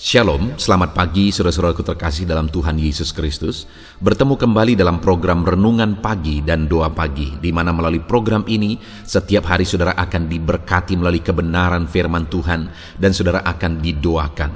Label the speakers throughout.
Speaker 1: Shalom, selamat pagi saudara-saudaraku terkasih dalam Tuhan Yesus Kristus. Bertemu kembali dalam program Renungan Pagi dan Doa Pagi, di mana melalui program ini setiap hari saudara akan diberkati melalui kebenaran firman Tuhan dan saudara akan didoakan.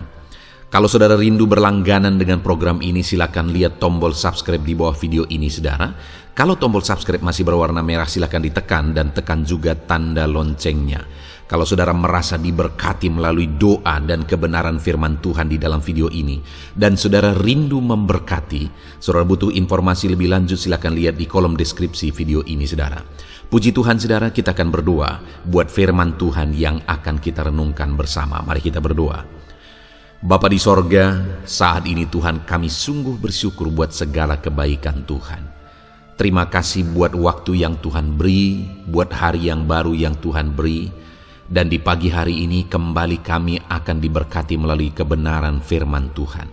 Speaker 1: Kalau saudara rindu berlangganan dengan program ini, silakan lihat tombol subscribe di bawah video ini saudara. Kalau tombol subscribe masih berwarna merah, silakan ditekan dan tekan juga tanda loncengnya. Kalau saudara merasa diberkati melalui doa dan kebenaran firman Tuhan di dalam video ini, dan saudara rindu memberkati, saudara butuh informasi lebih lanjut, silakan lihat di kolom deskripsi video ini saudara. Puji Tuhan saudara, kita akan berdoa buat firman Tuhan yang akan kita renungkan bersama. Mari kita berdoa. Bapa di sorga, saat ini Tuhan kami sungguh bersyukur buat segala kebaikan Tuhan. Terima kasih buat waktu yang Tuhan beri, buat hari yang baru yang Tuhan beri. Dan di pagi hari ini kembali kami akan diberkati melalui kebenaran firman Tuhan.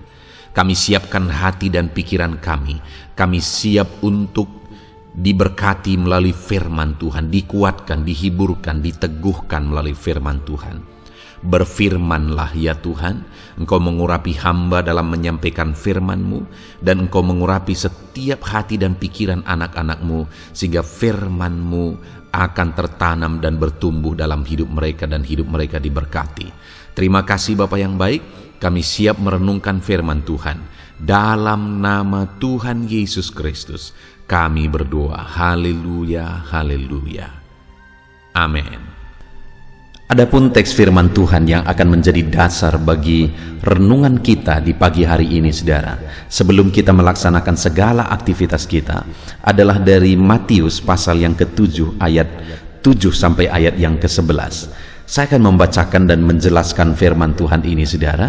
Speaker 1: Kami siapkan hati dan pikiran kami. Kami siap untuk diberkati melalui firman Tuhan, dikuatkan, dihiburkan, diteguhkan melalui firman Tuhan. Berfirmanlah ya Tuhan, Engkau mengurapi hamba dalam menyampaikan firman-Mu, dan Engkau mengurapi setiap hati dan pikiran anak-anak-Mu, sehingga firman-Mu akan tertanam dan bertumbuh dalam hidup mereka dan hidup mereka diberkati. Terima kasih Bapa yang baik, kami siap merenungkan firman Tuhan. Dalam nama Tuhan Yesus Kristus, kami berdoa. Haleluya, haleluya. Amin. Adapun teks firman Tuhan yang akan menjadi dasar bagi renungan kita di pagi hari ini saudara, sebelum kita melaksanakan segala aktivitas kita, adalah dari Matius pasal yang ke-7 ayat 7 sampai ayat yang ke-11. Saya akan membacakan dan menjelaskan firman Tuhan ini saudara.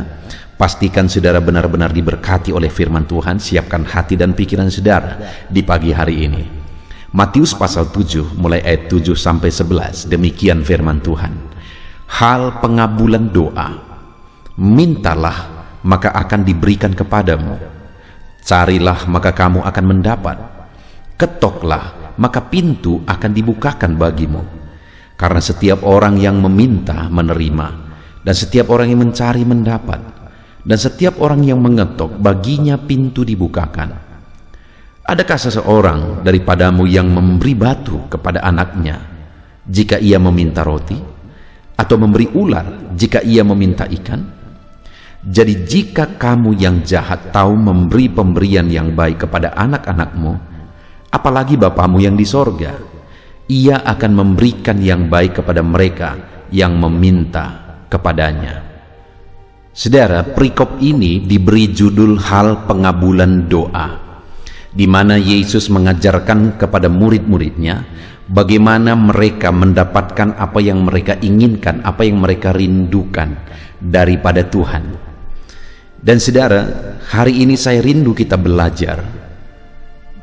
Speaker 1: Pastikan saudara benar-benar diberkati oleh firman Tuhan. Siapkan hati dan pikiran saudara di pagi hari ini. Matius pasal 7 mulai ayat 7 sampai 11. Demikian firman Tuhan. Hal pengabulan doa, mintalah maka akan diberikan kepadamu, carilah maka kamu akan mendapat, ketoklah maka pintu akan dibukakan bagimu. Karena setiap orang yang meminta menerima, dan setiap orang yang mencari mendapat, dan setiap orang yang mengetok baginya pintu dibukakan. Adakah seseorang daripadamu yang memberi batu kepada anaknya jika ia meminta roti? Atau memberi ular jika ia meminta ikan? Jadi jika kamu yang jahat tahu memberi pemberian yang baik kepada anak-anakmu, apalagi Bapamu yang di sorga, ia akan memberikan yang baik kepada mereka yang meminta kepadanya. Saudara, perikop ini diberi judul hal pengabulan doa, di mana Yesus mengajarkan kepada murid-muridnya bagaimana mereka mendapatkan apa yang mereka inginkan, apa yang mereka rindukan daripada Tuhan. Dan saudara, hari ini saya rindu kita belajar,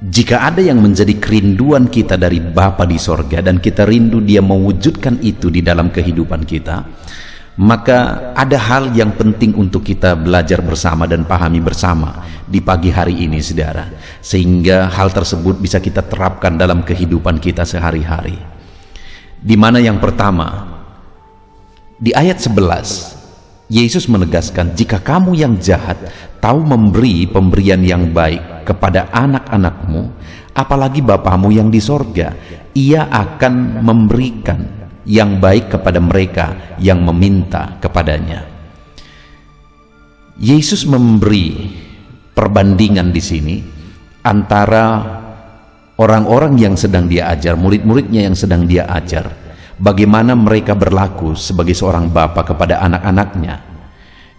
Speaker 1: jika ada yang menjadi kerinduan kita dari Bapa di sorga dan kita rindu Dia mewujudkan itu di dalam kehidupan kita, maka ada hal yang penting untuk kita belajar bersama dan pahami bersama di pagi hari ini saudara, sehingga hal tersebut bisa kita terapkan dalam kehidupan kita sehari-hari. Di mana yang pertama, di ayat 11 Yesus menegaskan, jika kamu yang jahat tahu memberi pemberian yang baik kepada anak-anakmu, apalagi Bapamu yang di sorga, ia akan memberikan yang baik kepada mereka yang meminta kepadanya. Yesus memberi perbandingan di sini antara orang-orang yang sedang Dia ajar, murid-muridnya yang sedang Dia ajar, bagaimana mereka berlaku sebagai seorang bapa kepada anak-anaknya.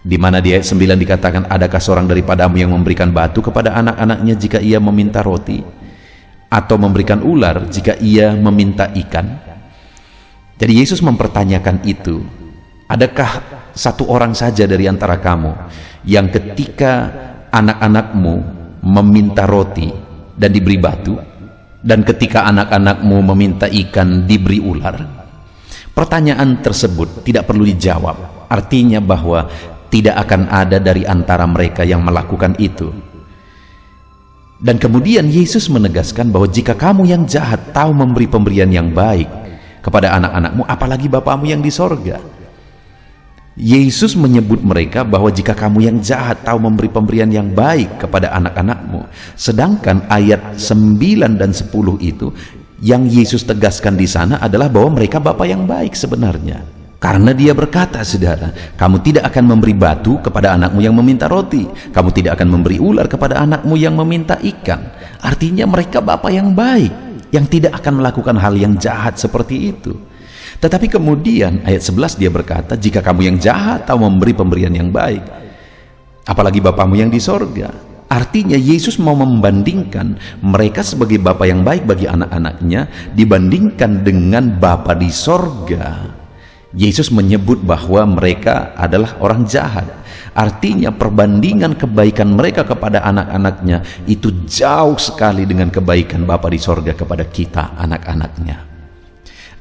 Speaker 1: Di mana di ayat 9 dikatakan, adakah seorang daripadamu yang memberikan batu kepada anak-anaknya jika ia meminta roti, atau memberikan ular jika ia meminta ikan? Jadi Yesus mempertanyakan itu, adakah satu orang saja dari antara kamu yang ketika anak-anakmu meminta roti dan diberi batu, dan ketika anak-anakmu meminta ikan diberi ular? Pertanyaan tersebut tidak perlu dijawab, artinya bahwa tidak akan ada dari antara mereka yang melakukan itu. Dan kemudian Yesus menegaskan bahwa jika kamu yang jahat tahu memberi pemberian yang baik kepada anak-anakmu, apalagi Bapamu yang di sorga.
Speaker 2: Yesus menyebut mereka bahwa jika kamu yang jahat tahu memberi pemberian yang baik kepada anak-anakmu. Sedangkan ayat 9 dan 10 itu yang Yesus tegaskan di sana adalah bahwa mereka bapa yang baik sebenarnya. Karena dia berkata, saudara, kamu tidak akan memberi batu kepada anakmu yang meminta roti. Kamu tidak akan memberi ular kepada anakmu yang meminta ikan. Artinya mereka bapa yang baik, yang tidak akan melakukan hal yang jahat seperti itu. Tetapi kemudian ayat 11 dia berkata, jika kamu yang jahat tahu memberi pemberian yang baik, apalagi Bapamu yang di sorga. Artinya Yesus mau membandingkan mereka sebagai bapa yang baik bagi anak-anaknya dibandingkan dengan Bapa di sorga. Yesus menyebut bahwa mereka adalah orang jahat. Artinya perbandingan kebaikan mereka kepada anak-anaknya itu jauh sekali dengan kebaikan Bapa di sorga kepada kita, anak-anaknya.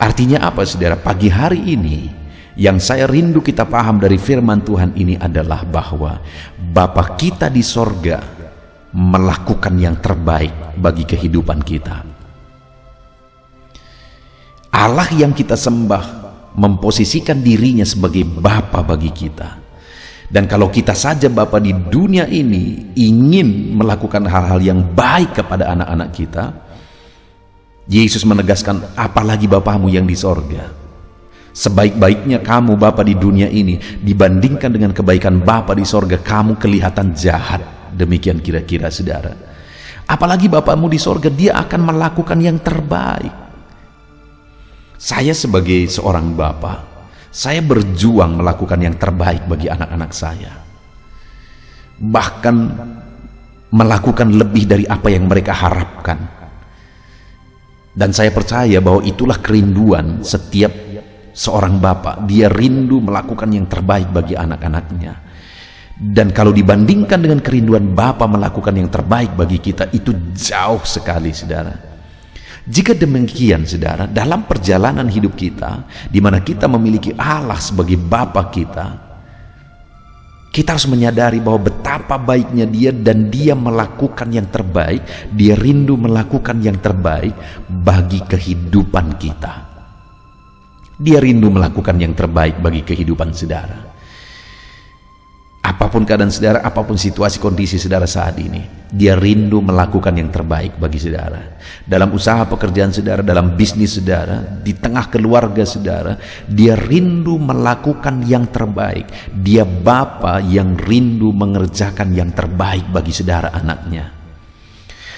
Speaker 2: Artinya apa, saudara? Pagi hari ini yang saya rindu kita paham dari firman Tuhan ini adalah bahwa Bapa kita di sorga melakukan yang terbaik bagi kehidupan kita. Allah yang kita sembah memposisikan dirinya sebagai Bapa bagi kita. Dan kalau kita saja Bapa di dunia ini ingin melakukan hal-hal yang baik kepada anak-anak kita, Yesus menegaskan, apalagi Bapamu yang di sorga. Sebaik-baiknya kamu Bapa di dunia ini dibandingkan dengan kebaikan Bapa di sorga, kamu kelihatan jahat. Demikian kira-kira, saudara. Apalagi Bapamu di sorga, dia akan melakukan yang terbaik. Saya sebagai seorang Bapa, saya berjuang melakukan yang terbaik bagi anak-anak saya. Bahkan melakukan lebih dari apa yang mereka harapkan. Dan saya percaya bahwa itulah kerinduan setiap seorang bapa. Dia rindu melakukan yang terbaik bagi anak-anaknya. Dan kalau dibandingkan dengan kerinduan bapa melakukan yang terbaik bagi kita, itu jauh sekali, saudara. Jika demikian, saudara, dalam perjalanan hidup kita, di mana kita memiliki Allah sebagai bapa kita harus menyadari bahwa betapa baiknya dia dan dia melakukan yang terbaik. Dia rindu melakukan yang terbaik bagi kehidupan kita. Dia rindu melakukan yang terbaik bagi kehidupan saudara. Apapun keadaan saudara, apapun situasi kondisi saudara saat ini, dia rindu melakukan yang terbaik bagi saudara. Dalam usaha pekerjaan saudara, dalam bisnis saudara, di tengah keluarga saudara, dia rindu melakukan yang terbaik. Dia Bapa yang rindu mengerjakan yang terbaik bagi saudara anaknya.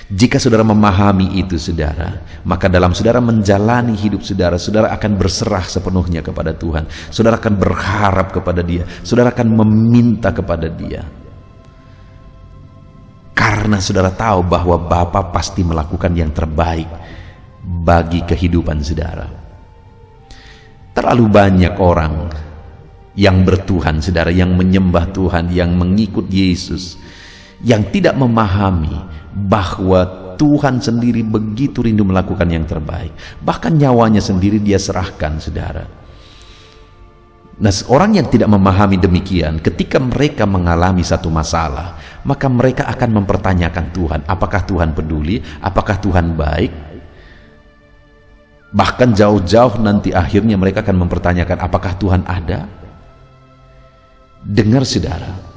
Speaker 2: Jika saudara memahami itu, saudara, maka dalam saudara menjalani hidup saudara, saudara akan berserah sepenuhnya kepada Tuhan. Saudara akan berharap kepada Dia. Saudara akan meminta kepada Dia. Karena saudara tahu bahwa Bapa pasti melakukan yang terbaik bagi kehidupan saudara. Terlalu banyak orang yang bertuhan, saudara, yang menyembah Tuhan, yang mengikut Yesus, yang tidak memahami bahwa Tuhan sendiri begitu rindu melakukan yang terbaik. Bahkan nyawanya sendiri dia serahkan, saudara. Nah, orang yang tidak memahami demikian, ketika mereka mengalami satu masalah, maka mereka akan mempertanyakan Tuhan. Apakah Tuhan peduli? Apakah Tuhan baik? Bahkan jauh-jauh nanti akhirnya mereka akan mempertanyakan, apakah Tuhan ada? Dengar, saudara.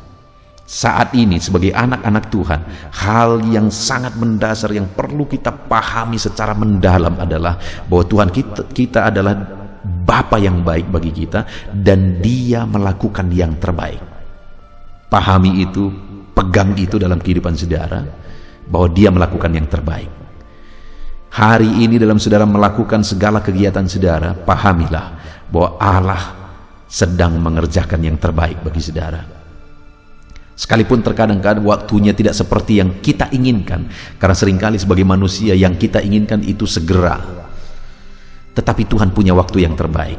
Speaker 2: Saat ini sebagai anak-anak Tuhan, hal yang sangat mendasar yang perlu kita pahami secara mendalam adalah bahwa Tuhan kita adalah Bapa yang baik bagi kita dan Dia melakukan yang terbaik. Pahami itu, pegang itu dalam kehidupan saudara, bahwa Dia melakukan yang terbaik. Hari ini dalam saudara melakukan segala kegiatan saudara, pahamilah bahwa Allah sedang mengerjakan yang terbaik bagi saudara. Sekalipun terkadang-kadang waktunya tidak seperti yang kita inginkan, karena seringkali sebagai manusia yang kita inginkan itu segera. Tetapi Tuhan punya waktu yang terbaik.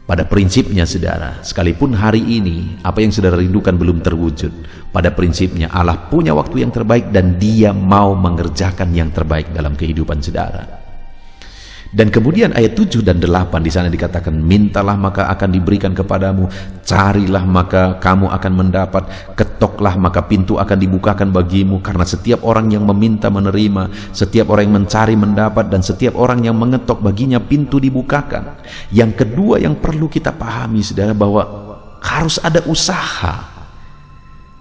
Speaker 2: Pada prinsipnya, saudara, sekalipun hari ini apa yang saudara rindukan belum terwujud, pada prinsipnya Allah punya waktu yang terbaik dan Dia mau mengerjakan yang terbaik dalam kehidupan saudara. Dan kemudian ayat 7 dan 8 di sana dikatakan, mintalah maka akan diberikan kepadamu, carilah maka kamu akan mendapat, ketoklah maka pintu akan dibukakan bagimu, karena setiap orang yang meminta menerima, setiap orang yang mencari mendapat, dan setiap orang yang mengetok baginya pintu dibukakan. Yang kedua yang perlu kita pahami, saudara, bahwa harus ada usaha.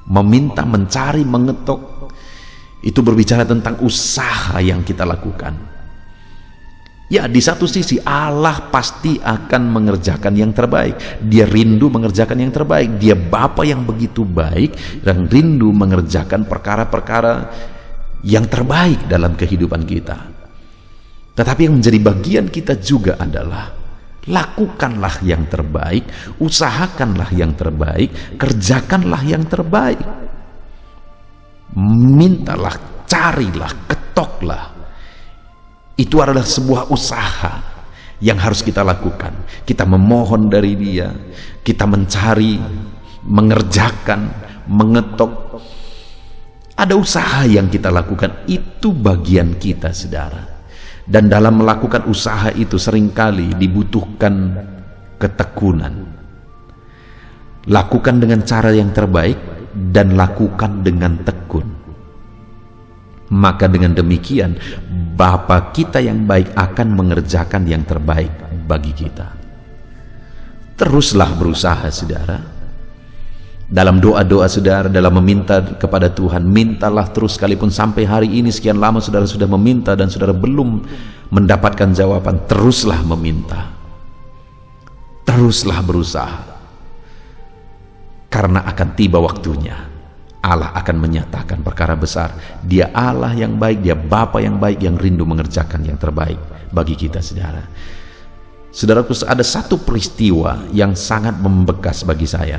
Speaker 2: Meminta, mencari, mengetok, itu berbicara tentang usaha yang kita lakukan. Ya, di satu sisi Allah pasti akan mengerjakan yang terbaik. Dia rindu mengerjakan yang terbaik. Dia Bapa yang begitu baik dan rindu mengerjakan perkara-perkara yang terbaik dalam kehidupan kita. Tetapi yang menjadi bagian kita juga adalah lakukanlah yang terbaik, usahakanlah yang terbaik, kerjakanlah yang terbaik. Mintalah, carilah, ketoklah. Itu adalah sebuah usaha yang harus kita lakukan. Kita memohon dari Dia, kita mencari, mengerjakan, mengetok. Ada usaha yang kita lakukan, itu bagian kita, saudara. Dan dalam melakukan usaha itu seringkali dibutuhkan ketekunan. Lakukan dengan cara yang terbaik dan lakukan dengan tekun. Maka dengan demikian Bapa kita yang baik akan mengerjakan yang terbaik bagi kita. Teruslah berusaha, saudara. Dalam doa-doa saudara, dalam meminta kepada Tuhan, mintalah terus, sekalipun sampai hari ini sekian lama saudara sudah meminta dan saudara belum mendapatkan jawaban, teruslah meminta. Teruslah berusaha. Karena akan tiba waktunya Allah akan menyatakan perkara besar. Dia Allah yang baik, Dia Bapa yang baik yang rindu mengerjakan yang terbaik bagi kita, saudara. Saudaraku, ada satu peristiwa yang sangat membekas bagi saya,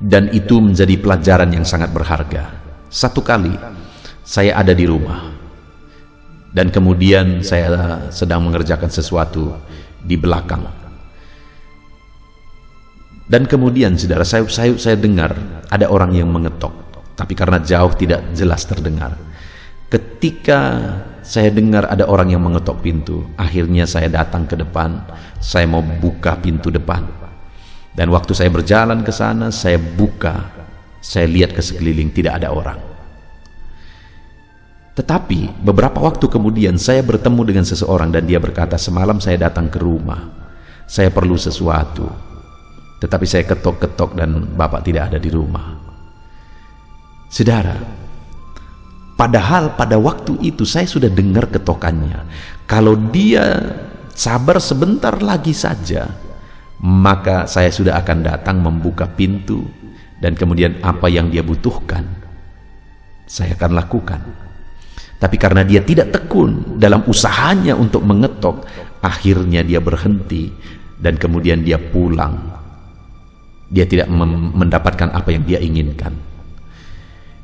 Speaker 2: dan itu menjadi pelajaran yang sangat berharga. Satu kali saya ada di rumah, dan kemudian saya sedang mengerjakan sesuatu di belakang. Dan kemudian, saudara, saya dengar ada orang yang mengetok, tapi karena jauh tidak jelas terdengar. Ketika saya dengar ada orang yang mengetok pintu, akhirnya saya datang ke depan, saya mau buka pintu depan. Dan waktu saya berjalan ke sana, saya buka, saya lihat ke sekeliling, tidak ada orang. Tetapi beberapa waktu kemudian saya bertemu dengan seseorang dan dia berkata, semalam saya datang ke rumah, saya perlu sesuatu. Tetapi saya ketok-ketok dan Bapak tidak ada di rumah. Saudara, padahal pada waktu itu saya sudah dengar ketokannya. Kalau dia sabar sebentar lagi saja, maka saya sudah akan datang membuka pintu, dan kemudian apa yang dia butuhkan saya akan lakukan. Tapi karena dia tidak tekun dalam usahanya untuk mengetok, akhirnya dia berhenti dan kemudian dia pulang. Dia tidak mendapatkan apa yang dia inginkan.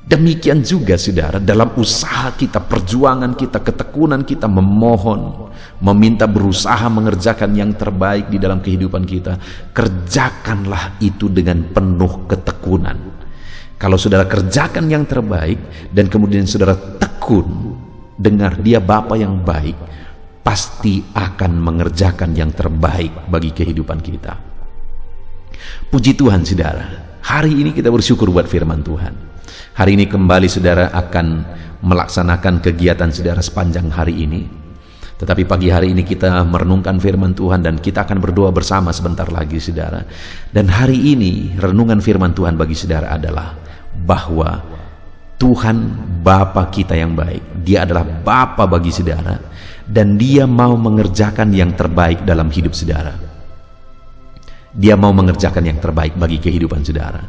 Speaker 2: Demikian juga, saudara, dalam usaha kita, perjuangan kita, ketekunan kita, memohon, meminta, berusaha mengerjakan yang terbaik di dalam kehidupan kita. Kerjakanlah itu dengan penuh ketekunan. Kalau saudara kerjakan yang terbaik dan kemudian saudara tekun, dengar, Dia Bapa yang baik, pasti akan mengerjakan yang terbaik bagi kehidupan kita. Puji Tuhan, saudara. Hari ini kita bersyukur buat firman Tuhan. Hari ini kembali saudara akan melaksanakan kegiatan saudara sepanjang hari ini. Tetapi pagi hari ini kita merenungkan firman Tuhan dan kita akan berdoa bersama sebentar lagi, saudara. Dan hari ini renungan firman Tuhan bagi saudara adalah bahwa Tuhan Bapa kita yang baik, Dia adalah Bapa bagi saudara, dan Dia mau mengerjakan yang terbaik dalam hidup saudara. Dia mau mengerjakan yang terbaik bagi kehidupan saudara.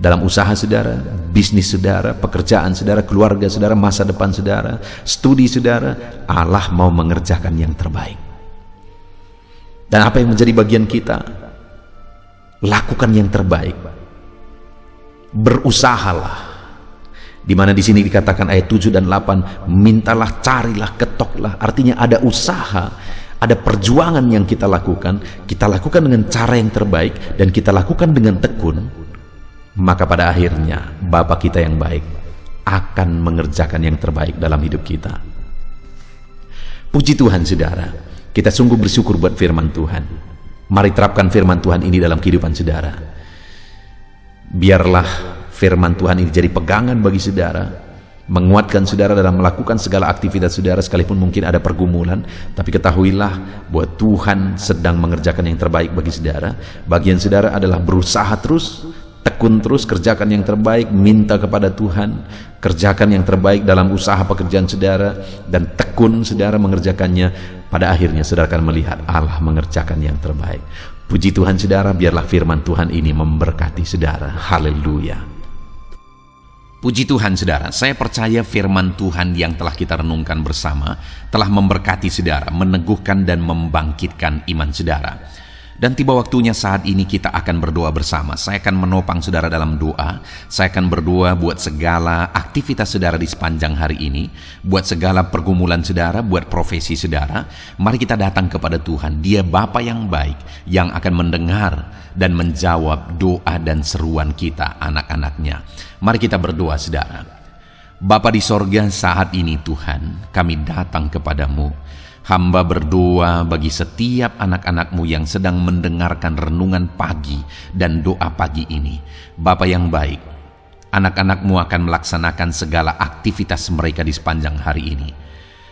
Speaker 2: Dalam usaha saudara, bisnis saudara, pekerjaan saudara, keluarga saudara, masa depan saudara, studi saudara, Allah mau mengerjakan yang terbaik. Dan apa yang menjadi bagian kita? Lakukan yang terbaik. Berusahalah. Di mana di sini dikatakan ayat 7 dan 8, mintalah, carilah, ketoklah. Artinya ada usaha, ada perjuangan yang kita lakukan dengan cara yang terbaik, dan kita lakukan dengan tekun. Maka pada akhirnya Bapa kita yang baik akan mengerjakan yang terbaik dalam hidup kita. Puji Tuhan saudara, kita sungguh bersyukur buat firman Tuhan. Mari terapkan firman Tuhan ini dalam kehidupan saudara. Biarlah firman Tuhan ini jadi pegangan bagi saudara, menguatkan saudara dalam melakukan segala aktivitas saudara, sekalipun mungkin ada pergumulan, tapi ketahuilah bahwa Tuhan sedang mengerjakan yang terbaik bagi saudara. Bagian saudara adalah berusaha terus, tekun terus, kerjakan yang terbaik, minta kepada Tuhan, kerjakan yang terbaik dalam usaha pekerjaan saudara, dan tekun saudara mengerjakannya. Pada akhirnya saudara akan melihat Allah mengerjakan yang terbaik. Puji Tuhan saudara, biarlah firman Tuhan ini memberkati saudara. Haleluya.
Speaker 1: Puji Tuhan saudara, saya percaya firman Tuhan yang telah kita renungkan bersama telah memberkati saudara, meneguhkan dan membangkitkan iman saudara. Dan tiba waktunya saat ini kita akan berdoa bersama. Saya akan menopang saudara dalam doa. Saya akan berdoa buat segala aktivitas saudara di sepanjang hari ini, buat segala pergumulan saudara, buat profesi saudara. Mari kita datang kepada Tuhan. Dia Bapa yang baik, yang akan mendengar dan menjawab doa dan seruan kita, anak-anaknya. Mari kita berdoa saudara. Bapa di sorga, saat ini Tuhan, kami datang kepadamu. Hamba berdoa bagi setiap anak-anak-Mu yang sedang mendengarkan renungan pagi dan doa pagi ini. Bapa yang baik, anak-anak-Mu akan melaksanakan segala aktivitas mereka di sepanjang hari ini.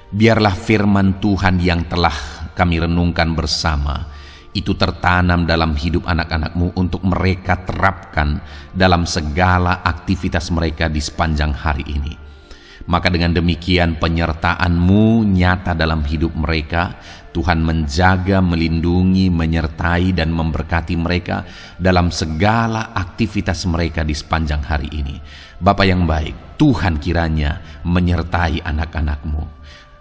Speaker 1: Biarlah firman Tuhan yang telah kami renungkan bersama itu tertanam dalam hidup anak-anak-Mu untuk mereka terapkan dalam segala aktivitas mereka di sepanjang hari ini. Maka dengan demikian penyertaan-Mu nyata dalam hidup mereka. Tuhan menjaga, melindungi, menyertai dan memberkati mereka dalam segala aktivitas mereka di sepanjang hari ini. Bapa yang baik, Tuhan kiranya menyertai anak-anak-Mu.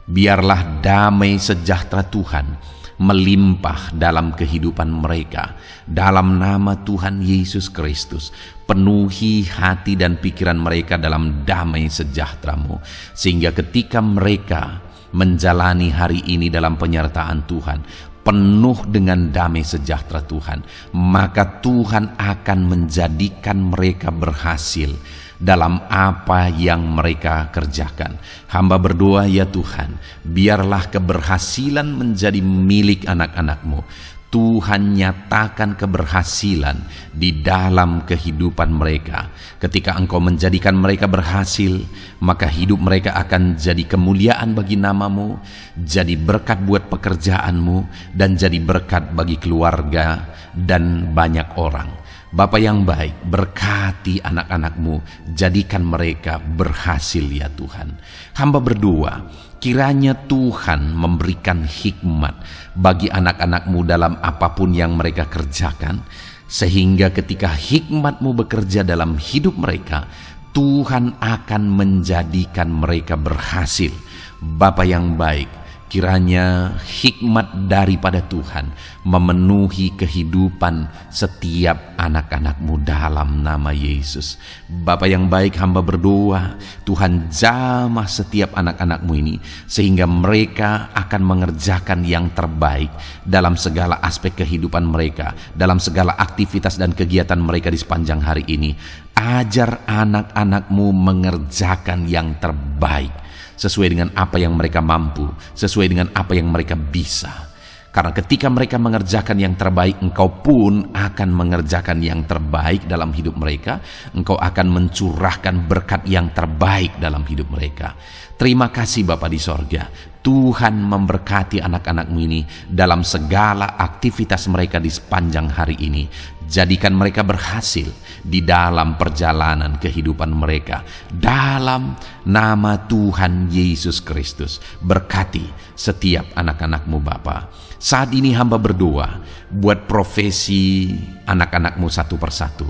Speaker 1: Biarlah damai sejahtera Tuhan melimpah dalam kehidupan mereka. Dalam nama Tuhan Yesus Kristus, penuhi hati dan pikiran mereka dalam damai sejahtera-Mu, sehingga ketika mereka menjalani hari ini dalam penyertaan Tuhan, penuh dengan damai sejahtera Tuhan, maka Tuhan akan menjadikan mereka berhasil dalam apa yang mereka kerjakan. Hamba berdoa ya Tuhan, biarlah keberhasilan menjadi milik anak-anak-Mu. Tuhan nyatakan keberhasilan di dalam kehidupan mereka. Ketika Engkau menjadikan mereka berhasil, maka hidup mereka akan jadi kemuliaan bagi nama-Mu, jadi berkat buat pekerjaan-Mu, dan jadi berkat bagi keluarga dan banyak orang. Bapa yang baik, berkati anak-anak-Mu, jadikan mereka berhasil ya Tuhan. Hamba berdoa, kiranya Tuhan memberikan hikmat bagi anak-anak-Mu dalam apapun yang mereka kerjakan, sehingga ketika hikmat-Mu bekerja dalam hidup mereka, Tuhan akan menjadikan mereka berhasil. Bapa yang baik, kiranya hikmat daripada Tuhan memenuhi kehidupan setiap anak-anak-Mu dalam nama Yesus. Bapa yang baik, hamba berdoa, Tuhan jamah setiap anak-anak-Mu ini, sehingga mereka akan mengerjakan yang terbaik dalam segala aspek kehidupan mereka, dalam segala aktivitas dan kegiatan mereka di sepanjang hari ini. Ajar anak-anak-Mu mengerjakan yang terbaik, sesuai dengan apa yang mereka mampu, sesuai dengan apa yang mereka bisa. Karena ketika mereka mengerjakan yang terbaik, Engkau pun akan mengerjakan yang terbaik dalam hidup mereka. Engkau akan mencurahkan berkat yang terbaik dalam hidup mereka. Terima kasih Bapa di sorga. Tuhan memberkati anak-anak-Mu ini dalam segala aktivitas mereka di sepanjang hari ini. Jadikan mereka berhasil di dalam perjalanan kehidupan mereka. Dalam nama Tuhan Yesus Kristus, berkati setiap anak-anak-Mu Bapa. Saat ini hamba berdoa buat profesi anak-anak-Mu satu persatu.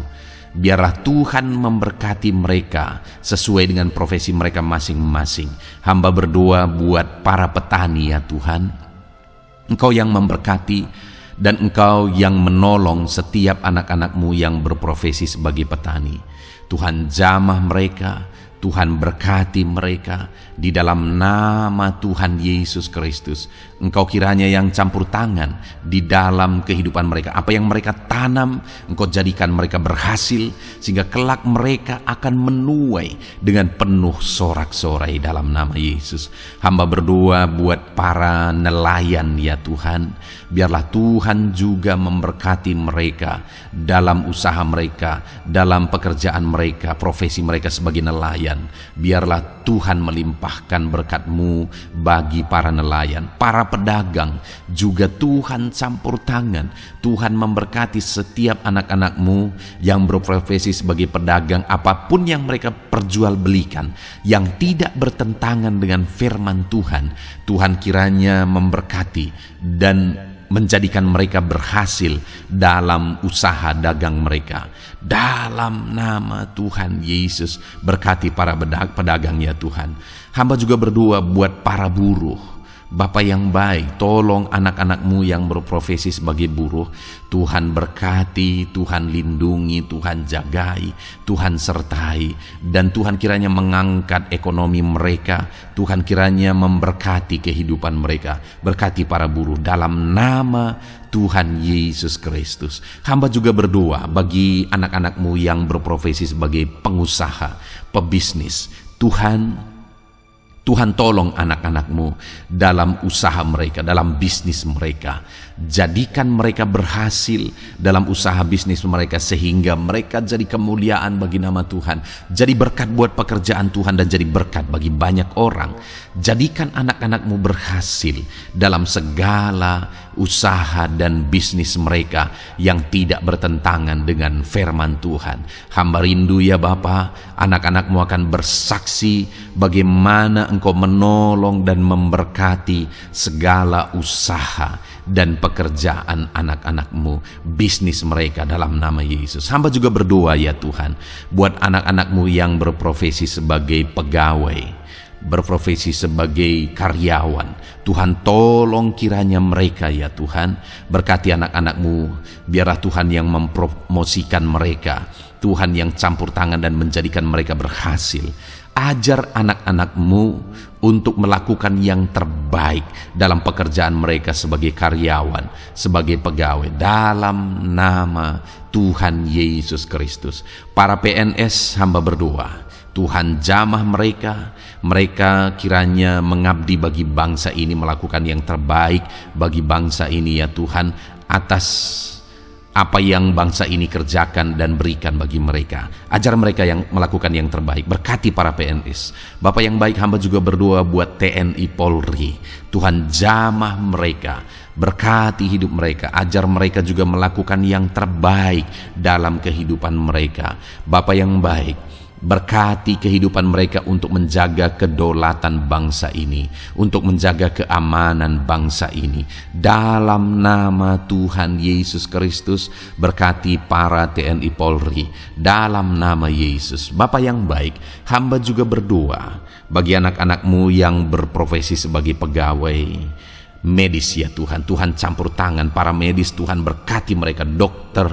Speaker 1: Biarlah Tuhan memberkati mereka sesuai dengan profesi mereka masing-masing. Hamba berdoa buat para petani ya Tuhan. Engkau yang memberkati dan Engkau yang menolong setiap anak-anak-Mu yang berprofesi sebagai petani. Tuhan jamah mereka, Tuhan berkati mereka. Di dalam nama Tuhan Yesus Kristus, Engkau kiranya yang campur tangan di dalam kehidupan mereka. Apa yang mereka tanam, Engkau jadikan mereka berhasil, sehingga kelak mereka akan menuai dengan penuh sorak-sorai dalam nama Yesus. Hamba berdoa buat para nelayan ya Tuhan. Biarlah Tuhan juga memberkati mereka dalam usaha mereka, dalam pekerjaan mereka, profesi mereka sebagai nelayan. Biarlah Tuhan melimpahkan berkat-Mu bagi para nelayan, para pedagang juga Tuhan campur tangan. Tuhan memberkati setiap anak-anak-Mu yang berprofesi sebagai pedagang, apapun yang mereka perjualbelikan yang tidak bertentangan dengan firman Tuhan. Tuhan kiranya memberkati dan menjadikan mereka berhasil dalam usaha dagang mereka. Dalam nama Tuhan Yesus, berkati para pedagang ya Tuhan. Hamba juga berdoa buat para buruh. Bapa yang baik, tolong anak-anak-Mu yang berprofesi sebagai buruh. Tuhan berkati, Tuhan lindungi, Tuhan jagai, Tuhan sertai, dan Tuhan kiranya mengangkat ekonomi mereka. Tuhan kiranya memberkati kehidupan mereka. Berkati para buruh dalam nama Tuhan Yesus Kristus. Hamba juga berdoa bagi anak-anak-Mu yang berprofesi sebagai pengusaha, pebisnis. Tuhan tolong anak-anak-Mu dalam usaha mereka, dalam bisnis mereka. Jadikan mereka berhasil dalam usaha bisnis mereka, sehingga mereka jadi kemuliaan bagi nama Tuhan. Jadi berkat buat pekerjaan Tuhan dan jadi berkat bagi banyak orang. Jadikan anak-anak-Mu berhasil dalam segala usaha dan bisnis mereka yang tidak bertentangan dengan firman Tuhan. Hamba rindu ya Bapa, anak-anak-Mu akan bersaksi bagaimana Engkau menolong dan memberkati segala usaha dan pekerjaan anak-anak-Mu, bisnis mereka dalam nama Yesus. Hamba juga berdoa ya Tuhan buat anak-anak-Mu yang berprofesi sebagai pegawai, berprofesi sebagai karyawan. Tuhan tolong kiranya mereka ya Tuhan, berkati anak-anak-Mu. Biarlah Tuhan yang mempromosikan mereka, Tuhan yang campur tangan dan menjadikan mereka berhasil. Ajar anak-anak-Mu untuk melakukan yang terbaik dalam pekerjaan mereka sebagai karyawan, sebagai pegawai, dalam nama Tuhan Yesus Kristus. Para PNS hamba berdoa, Tuhan jamah mereka kiranya mengabdi bagi bangsa ini, melakukan yang terbaik bagi bangsa ini ya Tuhan, atas apa yang bangsa ini kerjakan dan berikan bagi mereka. Ajar mereka yang melakukan yang terbaik. Berkati para PNS. Bapak yang baik, hamba juga berdoa buat TNI Polri. Tuhan jamah mereka, berkati hidup mereka, ajar mereka juga melakukan yang terbaik dalam kehidupan mereka. Bapak yang baik, berkati kehidupan mereka untuk menjaga kedaulatan bangsa ini, untuk menjaga keamanan bangsa ini. Dalam nama Tuhan Yesus Kristus, berkati para TNI Polri dalam nama Yesus. Bapa yang baik, hamba juga berdoa bagi anak-anak-Mu yang berprofesi sebagai pegawai medis ya Tuhan. Tuhan campur tangan para medis, Tuhan berkati mereka, dokter,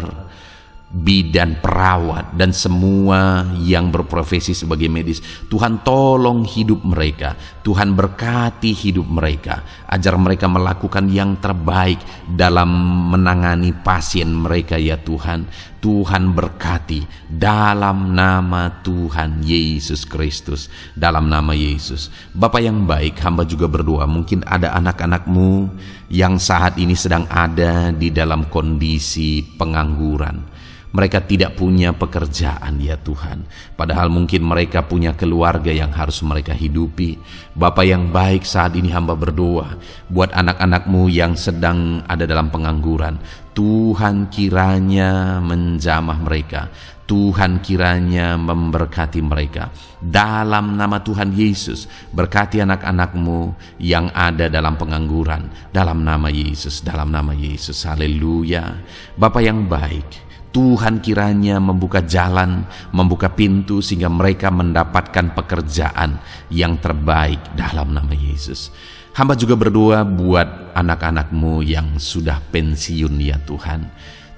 Speaker 1: bidan, perawat, dan semua yang berprofesi sebagai medis. Tuhan tolong hidup mereka, Tuhan berkati hidup mereka, ajar mereka melakukan yang terbaik dalam menangani pasien mereka ya Tuhan. Tuhan berkati dalam nama Tuhan Yesus Kristus, dalam nama Yesus. Bapa yang baik, hamba juga berdoa, mungkin ada anak-anak-Mu yang saat ini sedang ada di dalam kondisi pengangguran. Mereka tidak punya pekerjaan ya Tuhan, padahal mungkin mereka punya keluarga yang harus mereka hidupi. Bapa yang baik, saat ini hamba berdoa buat anak-anak-Mu yang sedang ada dalam pengangguran. Tuhan kiranya menjamah mereka, Tuhan kiranya memberkati mereka. Dalam nama Tuhan Yesus, berkati anak-anak-Mu yang ada dalam pengangguran, dalam nama Yesus, dalam nama Yesus. Haleluya. Bapa yang baik, Tuhan kiranya membuka jalan, membuka pintu sehingga mereka mendapatkan pekerjaan yang terbaik dalam nama Yesus. Hamba juga berdoa buat anak-anak-Mu yang sudah pensiun ya Tuhan.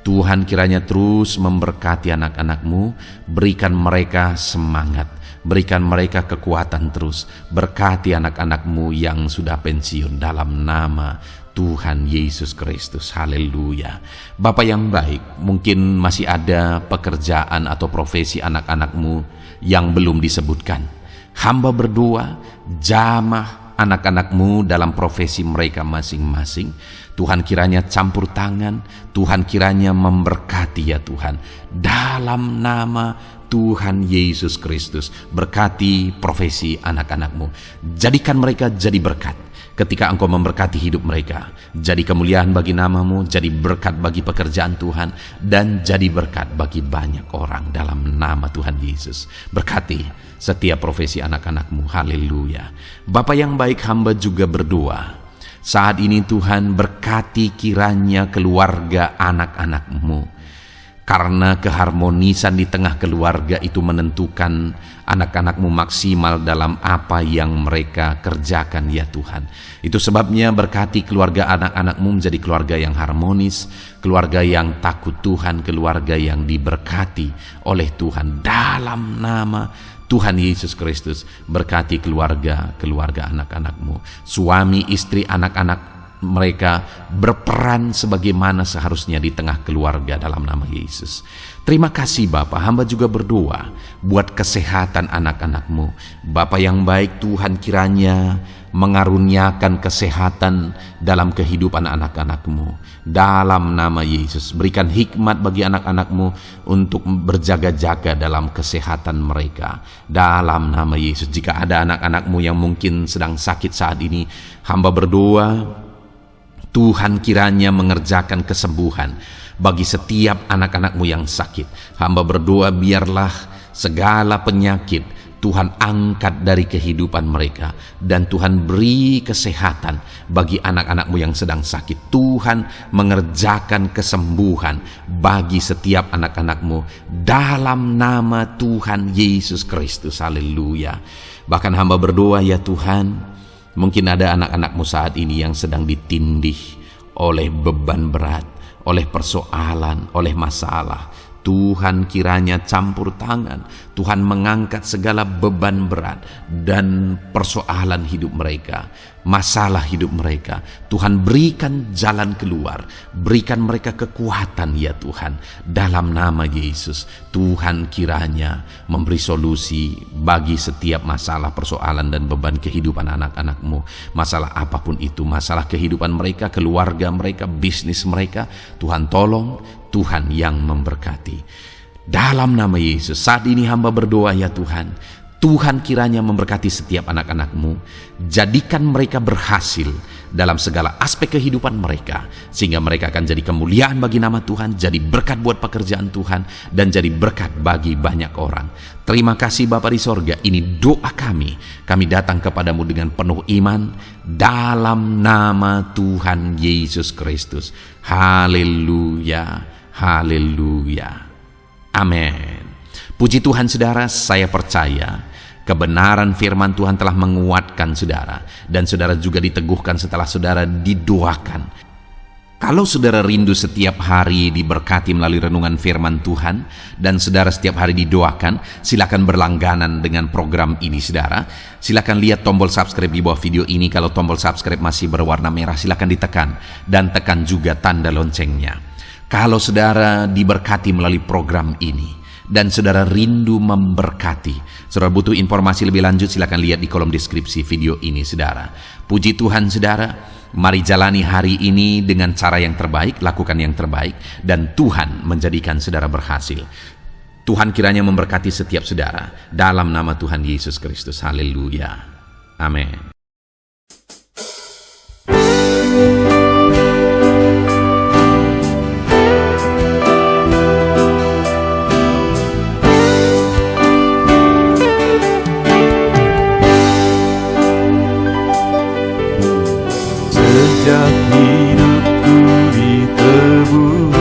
Speaker 1: Tuhan kiranya terus memberkati anak-anak-Mu, berikan mereka semangat, Berikan mereka kekuatan terus. Berkati anak-anak-Mu yang sudah pensiun dalam nama Tuhan Yesus Kristus. Haleluya. Bapa yang baik, mungkin masih ada pekerjaan atau profesi anak-anak-Mu yang belum disebutkan. Hamba berdoa, jamah anak-anak-Mu dalam profesi mereka masing-masing. Tuhan kiranya campur tangan, Tuhan kiranya memberkati ya Tuhan. Dalam nama Tuhan Yesus Kristus, berkati profesi anak-anak-Mu. Jadikan mereka jadi berkat. Ketika Engkau memberkati hidup mereka, jadi kemuliaan bagi nama-Mu, jadi berkat bagi pekerjaan Tuhan, dan jadi berkat bagi banyak orang dalam nama Tuhan Yesus. Berkati setiap profesi anak-anak-Mu. Haleluya. Bapa yang baik, hamba juga berdoa. Saat ini Tuhan, berkati kiranya keluarga anak-anak-Mu. Karena keharmonisan di tengah keluarga itu menentukan anak-anak-Mu maksimal dalam apa yang mereka kerjakan ya Tuhan. Itu sebabnya berkati keluarga anak-anak-Mu menjadi keluarga yang harmonis, keluarga yang takut Tuhan, keluarga yang diberkati oleh Tuhan. Dalam nama Tuhan Yesus Kristus, berkati keluarga anak-anak-Mu. Suami, istri, anak-anak mereka berperan sebagaimana seharusnya di tengah keluarga dalam nama Yesus. Terima kasih Bapa, hamba juga berdoa buat kesehatan anak-anak-Mu. Bapa yang baik, Tuhan kiranya mengaruniakan kesehatan dalam kehidupan anak-anak-Mu. Dalam nama Yesus, berikan hikmat bagi anak-anak-Mu untuk berjaga-jaga dalam kesehatan mereka. Dalam nama Yesus, jika ada anak-anak-Mu yang mungkin sedang sakit saat ini, hamba berdoa Tuhan kiranya mengerjakan kesembuhan bagi setiap anak-anak-Mu yang sakit. Hamba berdoa biarlah segala penyakit Tuhan angkat dari kehidupan mereka, dan Tuhan beri kesehatan bagi anak-anak-Mu yang sedang sakit. Tuhan mengerjakan kesembuhan bagi setiap anak-anak-Mu dalam nama Tuhan Yesus Kristus. Haleluya. Bahkan hamba berdoa ya Tuhan, mungkin ada anak-anak-Mu saat ini yang sedang ditindih oleh beban berat, oleh persoalan, oleh masalah. Tuhan kiranya campur tangan, Tuhan mengangkat segala beban berat dan persoalan hidup mereka, masalah hidup mereka. Tuhan berikan jalan keluar, berikan mereka kekuatan ya Tuhan. Dalam nama Yesus, Tuhan kiranya memberi solusi bagi setiap masalah, persoalan dan beban kehidupan anak-anak-Mu. Masalah apapun itu, masalah kehidupan mereka, keluarga mereka, bisnis mereka, Tuhan tolong, Tuhan yang memberkati. Dalam nama Yesus, saat ini hamba berdoa ya Tuhan, Tuhan kiranya memberkati setiap anak-anak-Mu, jadikan mereka berhasil dalam segala aspek kehidupan mereka, sehingga mereka akan jadi kemuliaan bagi nama Tuhan, jadi berkat buat pekerjaan Tuhan, dan jadi berkat bagi banyak orang. Terima kasih Bapa di sorga, ini doa kami datang kepadamu dengan penuh iman, dalam nama Tuhan Yesus Kristus. Haleluya, haleluya, amin. Puji Tuhan saudara, saya percaya kebenaran firman Tuhan telah menguatkan saudara, dan saudara juga diteguhkan setelah saudara didoakan. Kalau saudara rindu setiap hari diberkati melalui renungan firman Tuhan, dan saudara setiap hari didoakan, silakan berlangganan dengan program ini saudara. Silakan lihat tombol subscribe di bawah video ini. Kalau tombol subscribe masih berwarna merah, silakan ditekan, dan tekan juga tanda loncengnya. Kalau saudara diberkati melalui program ini, dan saudara rindu memberkati, saudara butuh informasi lebih lanjut, silakan lihat di kolom deskripsi video ini saudara. Puji Tuhan saudara, mari jalani hari ini dengan cara yang terbaik, lakukan yang terbaik, dan Tuhan menjadikan saudara berhasil. Tuhan kiranya memberkati setiap saudara dalam nama Tuhan Yesus Kristus. Haleluya, amin.
Speaker 3: Sejak hidupku ditebus,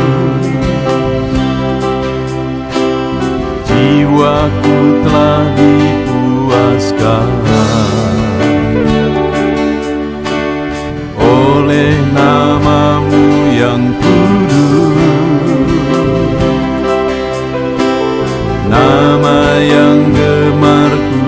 Speaker 3: jiwaku telah dipuaskan oleh nama-Mu yang kudus, nama yang gemar ku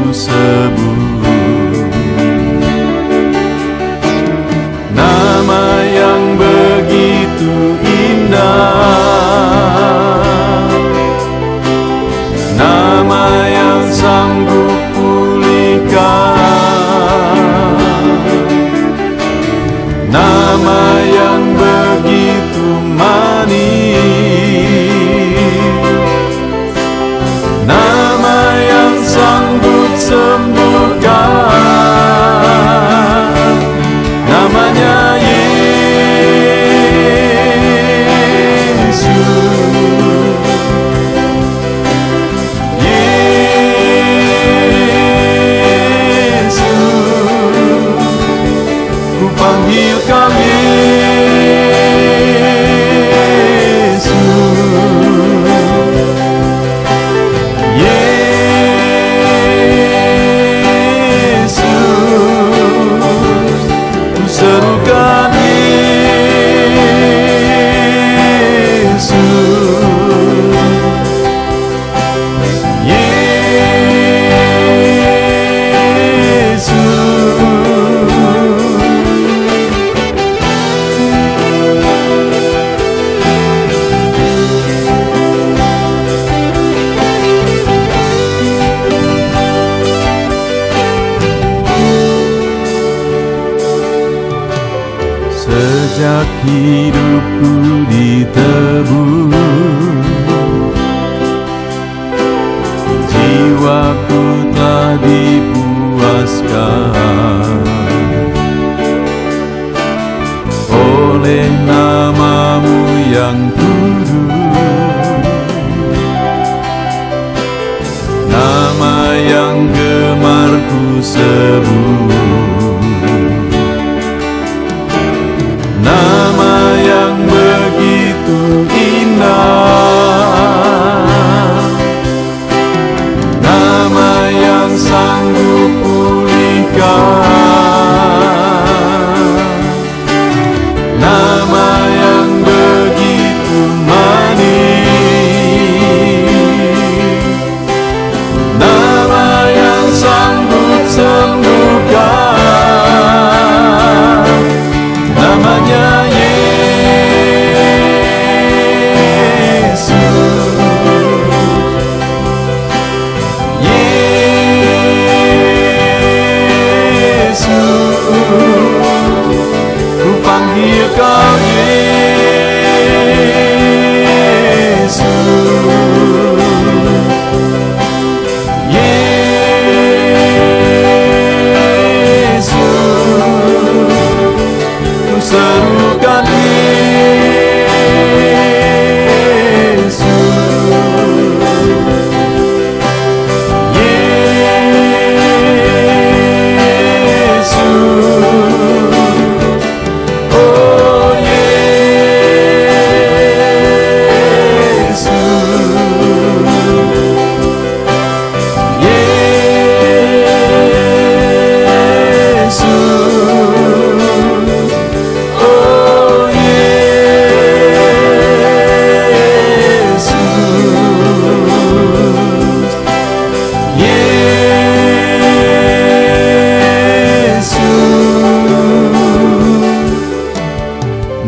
Speaker 3: Sejak hidupku ditebus, jiwaku telah dipuaskan oleh nama-Mu yang kudus, nama yang gemar ku sebut, nama yang begitu indah, nama yang sanggup pulihkan, nama yang begitu manis, nama yang sanggup sembuhkan, namanya ku panggil Kau Yesus, Yesus, ku serukan Yesus,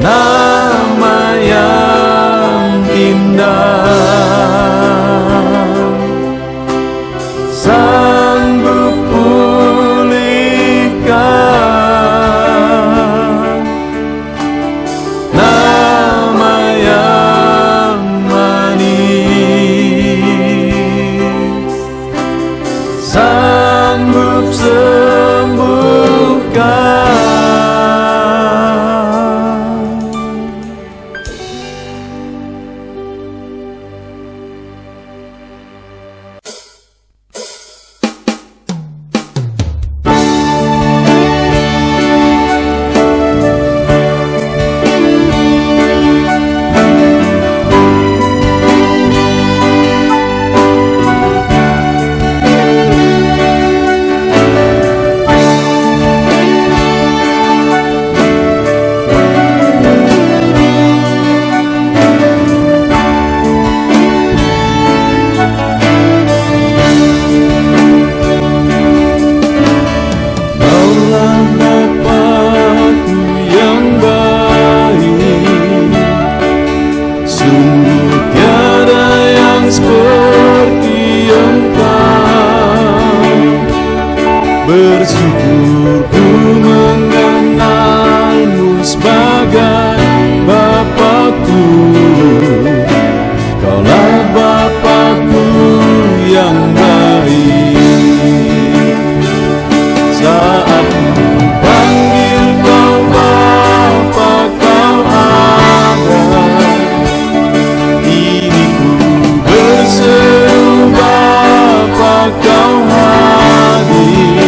Speaker 3: nama yang indah, sanggup pulihkan, nama yang manis, sanggup sembuhkan. Bersyukur ku mengenalmu sebagai Bapakku. Kaulah Bapakku yang baik. Saat ku panggil Kau Bapa, Kau ada. Ini ku berseru Bapa, Kau hadir.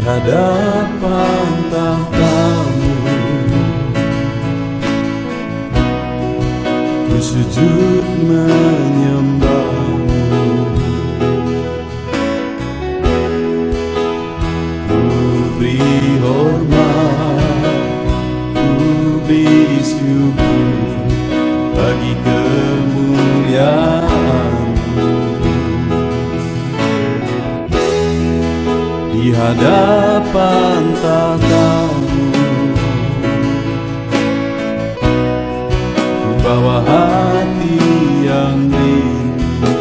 Speaker 3: hadapan tahta-Mu, ku sujud menyembah-Mu. Ku beri hormat, ku beri syukur bagi kemuliaan-Mu. Di hadapan tahta-Mu, ku bawa hati yang rindu.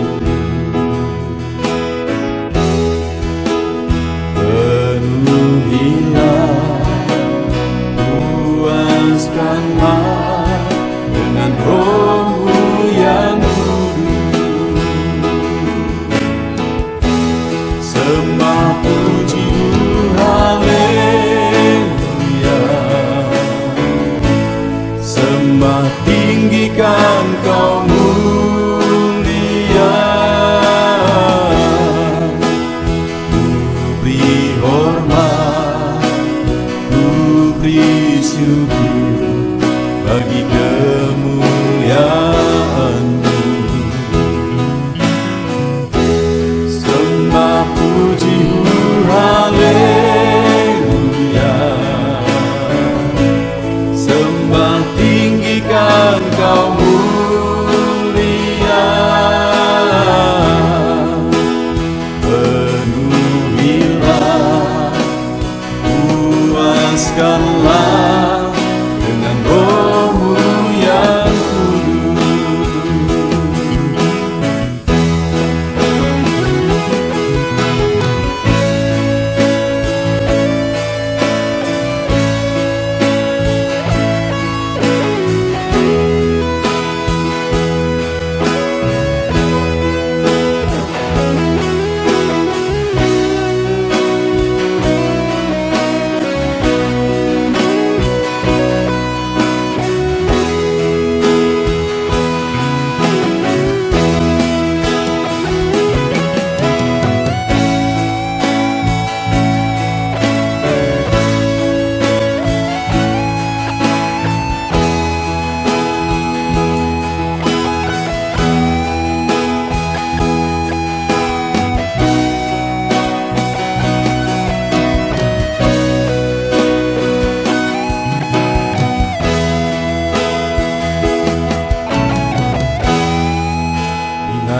Speaker 3: Penuhilah, puaskanlah dengan Roh-Mu yang kudus. Sembah puji haleluya, sembah tinggikan Kau mulia. Ku beri hormat, ku beri syukur bagi kemuliaan-Mu. Sembah puji haleluya, sembah tinggikan Kau mulia. Penuhilah, puaskanlah dengan Roh-Mu yang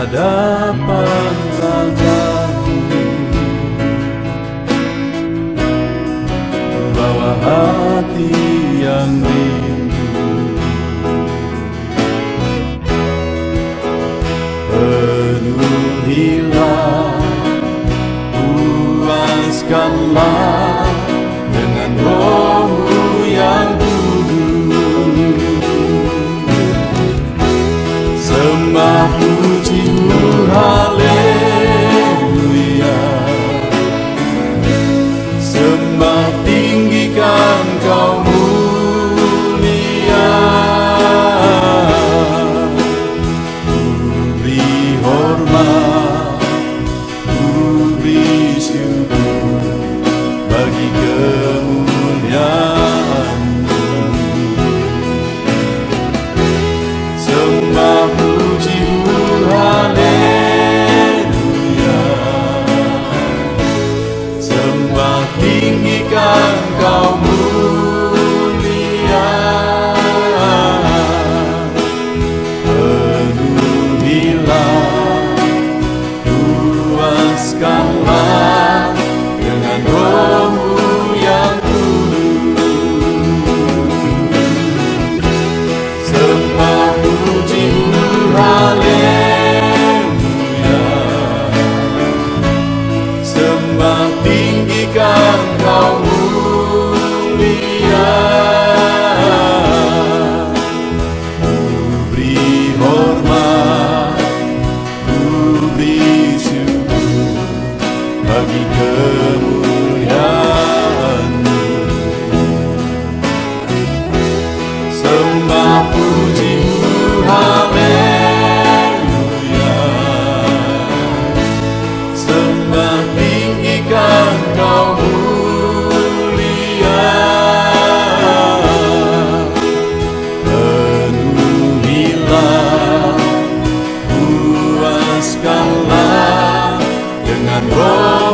Speaker 3: hadapan tahta-Mu, bawa hati yang rindu. Penuhilah, puaskanlah dengan Roh-Mu yang kudus. Sembah puji haleluya, sembah tinggikan Kau mulia. Ku beri hormat, ku beri syukur bagi kemuliaan-Mu. Sembah puji haleluya, sembah tinggikan Kau mulia. Penuhilah, puaskanlah dengan Roh-Mu yang kudus. Sembah puji haleluya, sembah tinggikan Kau mulia. Bebaskanlah dengan roh